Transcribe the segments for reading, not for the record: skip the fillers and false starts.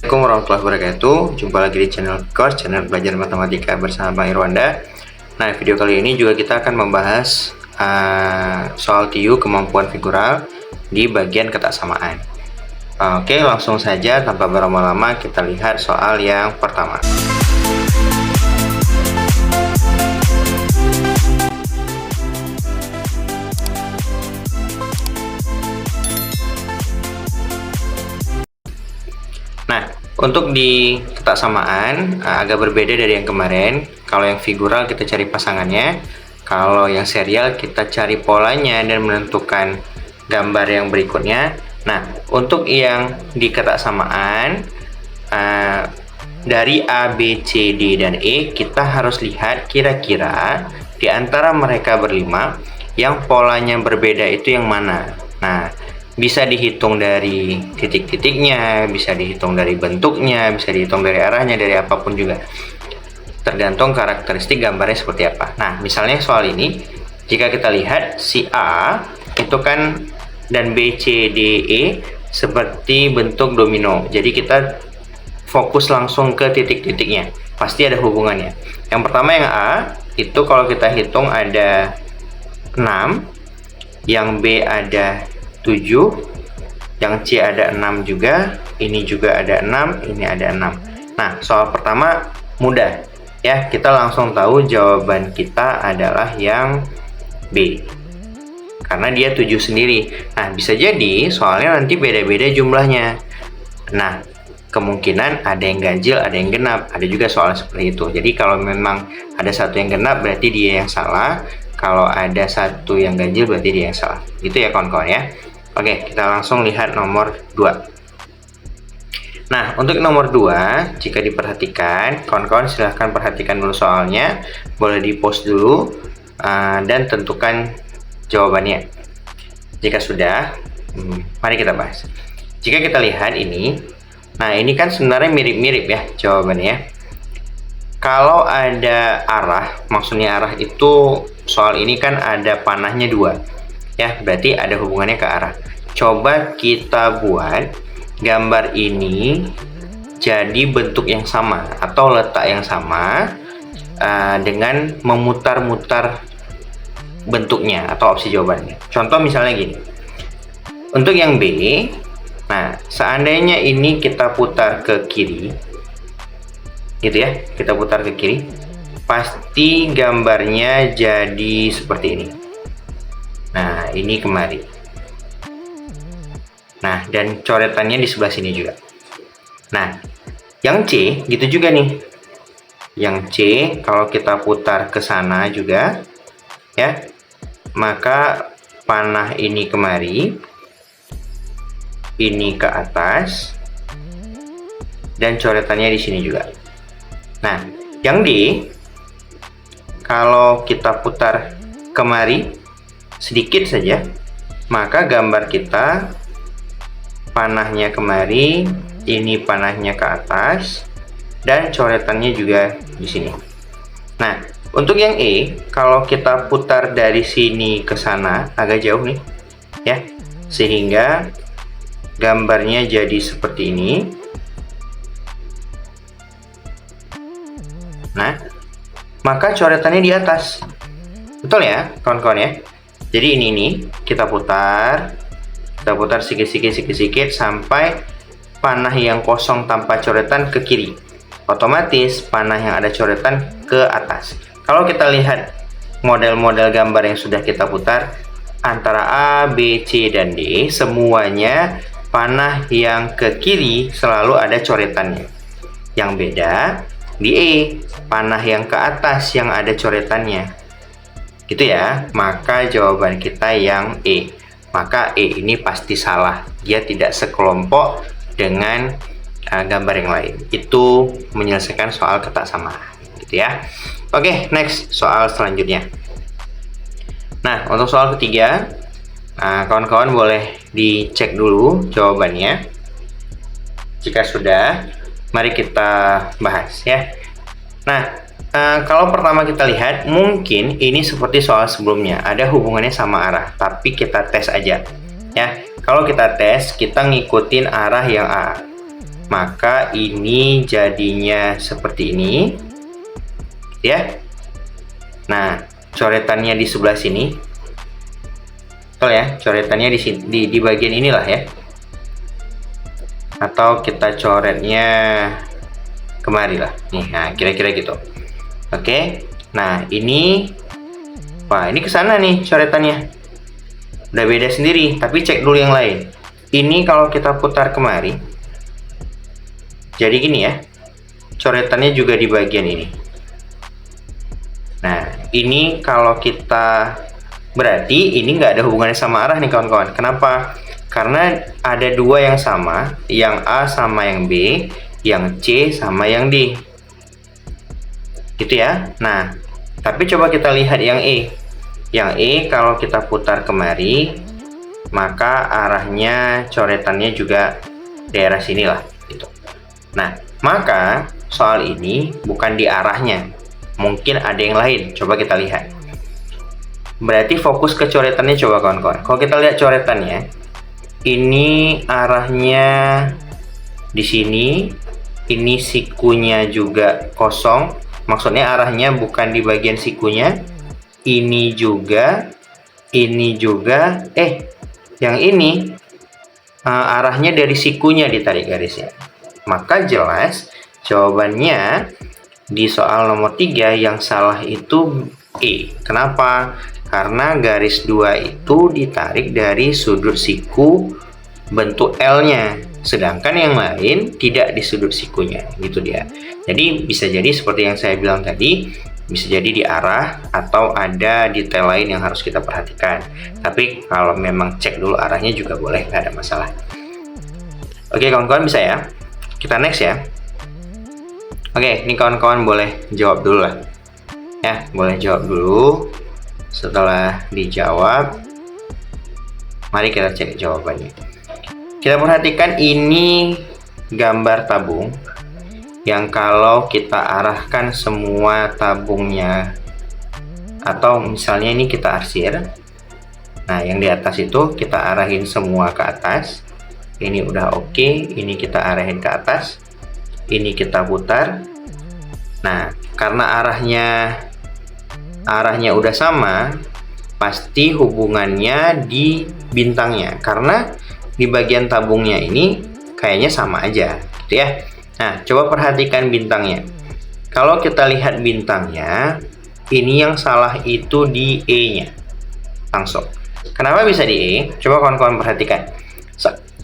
Assalamualaikum warahmatullahi wabarakatuh. Jumpa lagi di channel channel belajar matematika bersama Bang Irwanda. Nah, video kali ini juga kita akan membahas soal TIU kemampuan figural di bagian ketaksamaan. Oke, langsung saja tanpa berlama-lama kita lihat soal yang pertama. Nah, untuk di ketaksamaan agak berbeda dari yang kemarin. Kalau yang figural kita cari pasangannya, kalau yang serial kita cari polanya dan menentukan gambar yang berikutnya. Nah, untuk yang di ketaksamaan dari A, B, C, D, dan E, kita harus lihat kira-kira di antara mereka berlima yang polanya berbeda itu yang mana. Nah, bisa dihitung dari titik-titiknya, bisa dihitung dari bentuknya, bisa dihitung dari arahnya, dari apapun juga. Tergantung karakteristik gambarnya seperti apa. Nah, misalnya soal ini, jika kita lihat si A itu kan dan B, C, D, E seperti bentuk domino. Jadi kita fokus langsung ke titik-titiknya. Pasti ada hubungannya. Yang pertama yang A, itu kalau kita hitung ada 6, yang B ada 7, yang C ada 6 juga, ini juga ada 6, ini ada 6. Nah, soal pertama mudah ya, kita langsung tahu jawaban kita adalah yang B karena dia 7 sendiri. Nah, bisa jadi soalnya nanti beda-beda jumlahnya. Nah, kemungkinan ada yang ganjil, ada yang genap, ada juga soal seperti itu. Jadi kalau memang ada satu yang genap berarti dia yang salah, kalau ada satu yang ganjil berarti dia yang salah. Gitu ya kawan-kawan ya. Oke, kita langsung lihat nomor 2. Nah, untuk nomor 2, jika diperhatikan, kawan-kawan silahkan perhatikan dulu soalnya, boleh di-pause dulu, dan tentukan jawabannya. Jika sudah, mari kita bahas. Jika kita lihat ini, nah ini kan sebenarnya mirip-mirip ya jawabannya. Kalau ada arah, maksudnya arah itu soal ini kan ada panahnya 2. Ya, berarti ada hubungannya ke arah. Coba kita buat gambar ini jadi bentuk yang sama atau letak yang sama dengan memutar-mutar bentuknya atau opsi jawabannya. Contoh misalnya gini. Untuk yang B, nah seandainya ini kita putar ke kiri, gitu ya, kita putar ke kiri, pasti gambarnya jadi seperti ini. Nah, ini kemari. Nah, dan coretannya di sebelah sini juga. Nah, yang C gitu juga nih. Yang C kalau kita putar ke sana juga, ya, maka panah ini kemari, ini ke atas, dan coretannya di sini juga. Nah, yang D kalau kita putar kemari sedikit saja, maka gambar kita panahnya kemari, ini panahnya ke atas, dan coretannya juga di sini. Nah, untuk yang E, kalau kita putar dari sini ke sana agak jauh nih, ya, sehingga gambarnya jadi seperti ini. Nah, maka coretannya di atas. Betul ya, kawan-kawan ya? Jadi ini kita putar sedikit sampai panah yang kosong tanpa coretan ke kiri. Otomatis panah yang ada coretan ke atas. Kalau kita lihat model-model gambar yang sudah kita putar, antara A, B, C, dan D, semuanya panah yang ke kiri selalu ada coretannya. Yang beda di E, panah yang ke atas yang ada coretannya. Gitu ya, maka jawaban kita yang E. Maka E ini pasti salah, dia tidak sekelompok dengan gambar yang lain. Itu menyelesaikan soal ketaksamaan, gitu ya. Oke, next soal selanjutnya. Nah, untuk soal ketiga, kawan-kawan boleh dicek dulu jawabannya. Jika sudah, mari kita bahas ya. Nah, kalau pertama kita lihat, mungkin ini seperti soal sebelumnya, ada hubungannya sama arah, tapi kita tes aja ya. Kalau kita tes, kita ngikutin arah yang A. maka ini jadinya seperti ini, ya. Nah, coretannya di sebelah sini, betul ya, coretannya di sini, di bagian inilah ya. Atau kita coretnya kemari lah, nih, nah kira-kira gitu. Oke, nah ini, wah ini kesana nih coretannya, udah beda sendiri. Tapi cek dulu yang lain. Ini kalau kita putar kemari, jadi gini ya, coretannya juga di bagian ini. Nah, ini kalau kita, berarti ini nggak ada hubungannya sama arah nih kawan-kawan. Kenapa? Karena ada dua yang sama, yang A sama yang B, yang C sama yang D. Gitu ya. Nah, tapi coba kita lihat yang E. Yang E kalau kita putar kemari, maka arahnya coretannya juga daerah sinilah gitu. Nah, maka soal ini bukan di arahnya, mungkin ada yang lain. Coba kita lihat. Berarti fokus ke coretannya, coba kawan-kawan. Kalau kita lihat coretannya, ini arahnya di sini, ini sikunya juga kosong. Maksudnya arahnya bukan di bagian sikunya. Ini juga, yang ini arahnya dari sikunya ditarik garisnya. Maka jelas jawabannya di soal nomor 3 yang salah itu E. Kenapa? Karena garis 2 itu ditarik dari sudut siku bentuk L-nya, sedangkan yang lain tidak di sudut sikunya, gitu dia. Jadi bisa jadi seperti yang saya bilang tadi, bisa jadi di arah atau ada detail lain yang harus kita perhatikan. Tapi kalau memang cek dulu arahnya juga boleh, nggak ada masalah. Oke kawan-kawan, bisa ya. Kita next ya. Oke, ini kawan-kawan boleh jawab dulu lah. Ya, boleh jawab dulu. Setelah dijawab, mari kita cek jawabannya. Kita perhatikan ini gambar tabung yang kalau kita arahkan semua tabungnya, atau misalnya ini kita arsir. Nah, yang di atas itu kita arahin semua ke atas. Ini udah oke, ini kita arahin ke atas, ini kita putar. Nah, karena arahnya udah sama, pasti hubungannya di bintangnya, karena di bagian tabungnya ini kayaknya sama aja, gitu ya. Nah, coba perhatikan bintangnya. Kalau kita lihat bintangnya, ini yang salah itu di E-nya langsung. Kenapa bisa di E? Coba kawan-kawan perhatikan.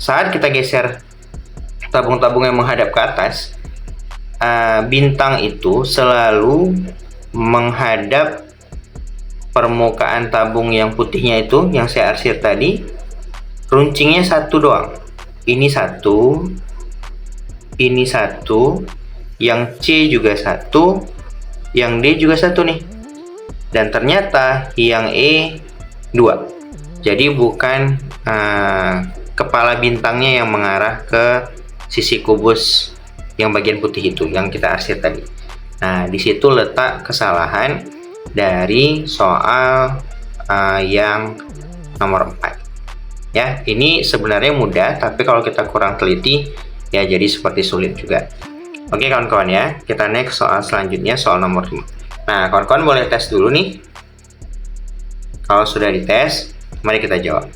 Saat kita geser tabung-tabung yang menghadap ke atas, bintang itu selalu menghadap permukaan tabung yang putihnya itu, yang saya arsir tadi. Runcingnya satu doang. Ini satu, ini satu, yang C juga satu, yang D juga satu nih. Dan ternyata yang E 2. Jadi bukan kepala bintangnya yang mengarah ke sisi kubus yang bagian putih itu yang kita arsir tadi. Nah, di situ letak kesalahan dari soal yang nomor 4. Ya, ini sebenarnya mudah, tapi kalau kita kurang teliti ya jadi seperti sulit juga. Oke kawan-kawan ya, kita next soal selanjutnya, soal nomor 5. Nah, kawan-kawan boleh tes dulu nih. Kalau sudah dites, mari kita jawab.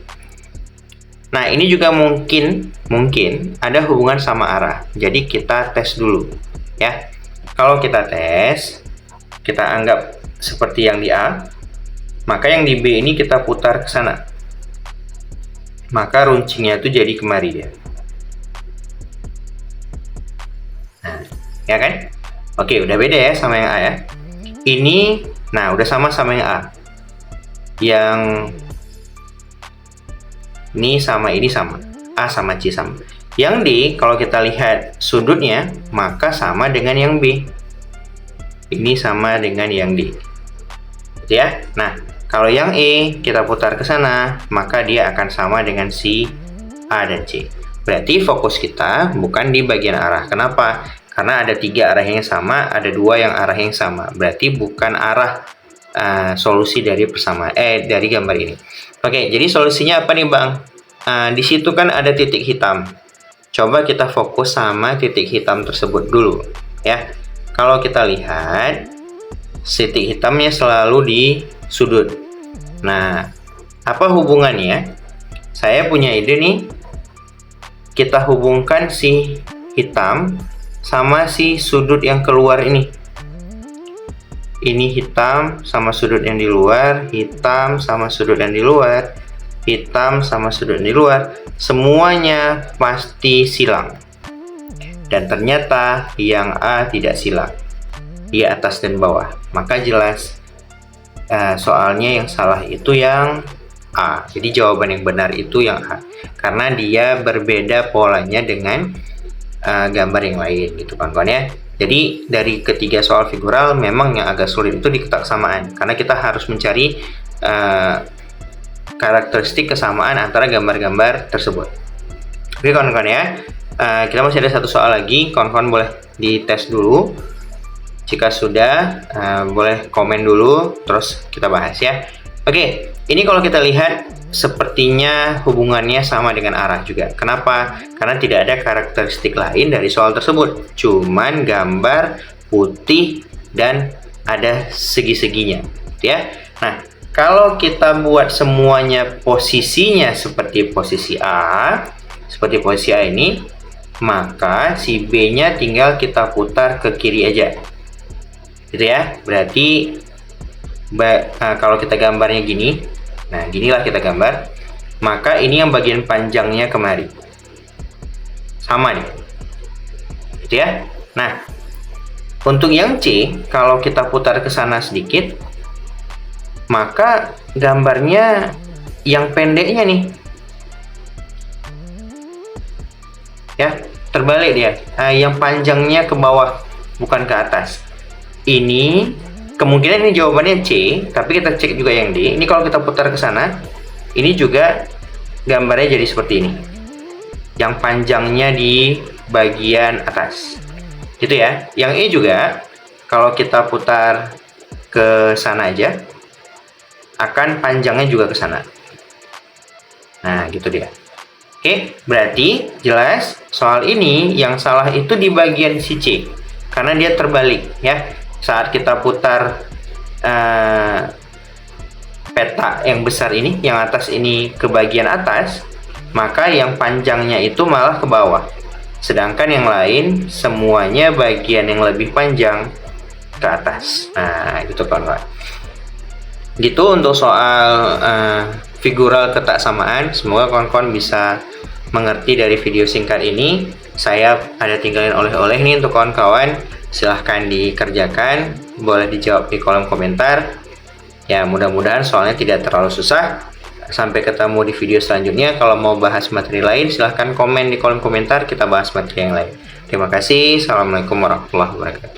Nah, ini juga mungkin ada hubungan sama arah. Jadi kita tes dulu ya. Kalau kita tes, kita anggap seperti yang di A, maka yang di B ini kita putar ke sana. Maka runcingnya itu jadi kemari ya. Nah, ya kan? Oke, udah beda ya sama yang A ya. Ini, nah udah sama yang A. Yang ini sama, A sama C sama. Yang D, kalau kita lihat sudutnya, maka sama dengan yang B. Ini sama dengan yang D. Ya. Nah, kalau yang E kita putar ke sana, maka dia akan sama dengan si A dan C. Berarti fokus kita bukan di bagian arah. Kenapa? Karena ada 3 arah yang sama, ada 2 yang arah yang sama. Berarti bukan arah solusi dari dari gambar ini. Oke, jadi solusinya apa nih Bang? Di situ kan ada titik hitam. Coba kita fokus sama titik hitam tersebut dulu ya. Kalau kita lihat titik hitamnya selalu di sudut. Nah, apa hubungannya? Saya punya ide nih. Kita hubungkan si hitam sama si sudut yang keluar ini. Ini hitam sama sudut yang di luar, hitam sama sudut yang di luar, hitam sama sudut yang di luar. Semuanya pasti silang. Dan ternyata yang A tidak silang. Dia atas dan bawah. Maka jelas soalnya yang salah itu yang A. Jadi jawaban yang benar itu yang A. Karena dia berbeda polanya dengan gambar yang lain gitu kawan-kawan ya. Jadi dari ketiga soal figural memang yang agak sulit itu di kesamaan. Karena kita harus mencari karakteristik kesamaan antara gambar-gambar tersebut. Oke kawan-kawan ya. Kita masih ada satu soal lagi. Kawan-kawan boleh dites dulu. Jika sudah, boleh komen dulu, terus kita bahas ya. Oke, ini kalau kita lihat sepertinya hubungannya sama dengan arah juga. Kenapa? Karena tidak ada karakteristik lain dari soal tersebut. Cuman gambar putih dan ada segi-seginya, ya. Nah, kalau kita buat semuanya posisinya seperti posisi A, seperti posisi A ini, maka si B-nya tinggal kita putar ke kiri aja. Gitu ya. Berarti kalau kita gambarnya gini, nah ginilah kita gambar, maka ini yang bagian panjangnya kemari sama nih, gitu ya. Nah, untuk yang C, kalau kita putar ke sana sedikit, maka gambarnya yang pendeknya nih ya, terbalik dia. Yang panjangnya ke bawah, bukan ke atas. Ini kemungkinan ini jawabannya C, tapi kita cek juga yang D. Ini kalau kita putar ke sana, ini juga gambarnya jadi seperti ini. Yang panjangnya di bagian atas. Gitu ya. Yang E juga kalau kita putar ke sana aja, akan panjangnya juga ke sana. Nah, gitu dia. Oke, berarti jelas soal ini yang salah itu di bagian si C. Karena dia terbalik ya. Saat kita putar peta yang besar ini, yang atas ini ke bagian atas, maka yang panjangnya itu malah ke bawah. Sedangkan yang lain semuanya bagian yang lebih panjang ke atas. Nah, gitu kawan-kawan. Gitu untuk soal figural ketaksamaan. Semoga kawan-kawan bisa mengerti dari video singkat ini. Saya ada tinggalin oleh-oleh nih untuk kawan-kawan. Silahkan dikerjakan, boleh dijawab di kolom komentar. Ya, mudah-mudahan soalnya tidak terlalu susah. Sampai ketemu di video selanjutnya. Kalau mau bahas materi lain, silahkan komen di kolom komentar, kita bahas materi yang lain. Terima kasih. Assalamualaikum warahmatullahi wabarakatuh.